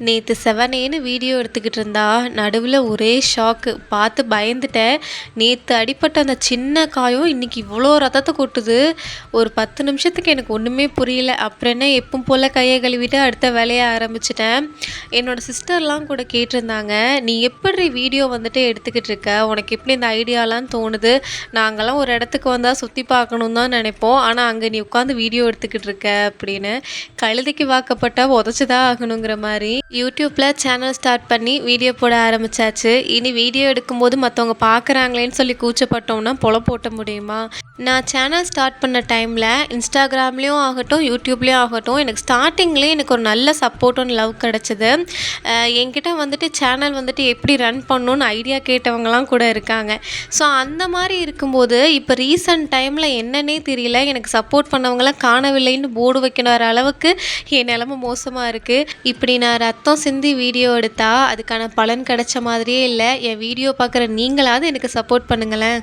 நேற்று செவனேன்னு வீடியோ எடுத்துக்கிட்டு இருந்தா நடுவில் ஒரே ஷாக்கு பார்த்து பயந்துட்டேன். நேற்று அடிப்பட்ட அந்த சின்ன காயம் இன்றைக்கி இவ்வளோ ரத்தத்தை கொட்டுது. ஒரு 10 நிமிஷத்துக்கு எனக்கு ஒன்றுமே புரியல. அப்புறம் என்ன எப்பவும் போல் கையை கழுவிட்டு அடுத்த வேலையை ஆரம்பிச்சிட்டேன். என்னோடய சிஸ்டர்லாம் கூட கேட்டிருந்தாங்க, நீ எப்படி வீடியோ வந்துட்டு எடுத்துக்கிட்டு இருக்க, உனக்கு எப்படி இந்த ஐடியாலாம் தோணுது? நாங்கள்லாம் ஒரு இடத்துக்கு வந்தால் சுற்றி பார்க்கணும் தான் நினைப்போம், ஆனால் அங்கே நீ உட்காந்து வீடியோ எடுத்துக்கிட்டு இருக்க அப்படின்னு. கழுதைக்கு வாக்கப்பட்டால் உதச்சி தான் ஆகணுங்கிற மாதிரி யூடியூப்பில் சேனல் ஸ்டார்ட் பண்ணி வீடியோ போட ஆரம்பித்தாச்சு. இனி வீடியோ எடுக்கும்போது மற்றவங்க பார்க்குறாங்களேன்னு சொல்லி கூச்சப்பட்டோம்னா பொழப்பு போட்ட முடியுமா? நான் சேனல் ஸ்டார்ட் பண்ண டைமில் இன்ஸ்டாகிராம்லேயும் ஆகட்டும் யூடியூப்லேயும் ஆகட்டும் எனக்கு ஸ்டார்டிங்லேயே எனக்கு ஒரு நல்ல சப்போர்ட்டும் லவ் கிடச்சிது. என்கிட்ட வந்துட்டு சேனல் வந்துட்டு எப்படி ரன் பண்ணணுன்னு ஐடியா கேட்டவங்கலாம் கூட இருக்காங்க. ஸோ அந்த மாதிரி இருக்கும்போது இப்போ ரீசன்ட் டைமில் என்னன்னே தெரியல, எனக்கு சப்போர்ட் பண்ணவங்களாம் காணவில்லைன்னு போர்டு வைக்கிற அளவுக்கு என் நிலமை மோசமாக இருக்குது. இப்படி நான் ரத்தம் சிந்தி வீடியோ எடுத்தால் அதுக்கான பலன் கிடைச்ச மாதிரியே இல்லை. என் வீடியோ பார்க்குற நீங்களாவது எனக்கு சப்போர்ட் பண்ணுங்களேன்.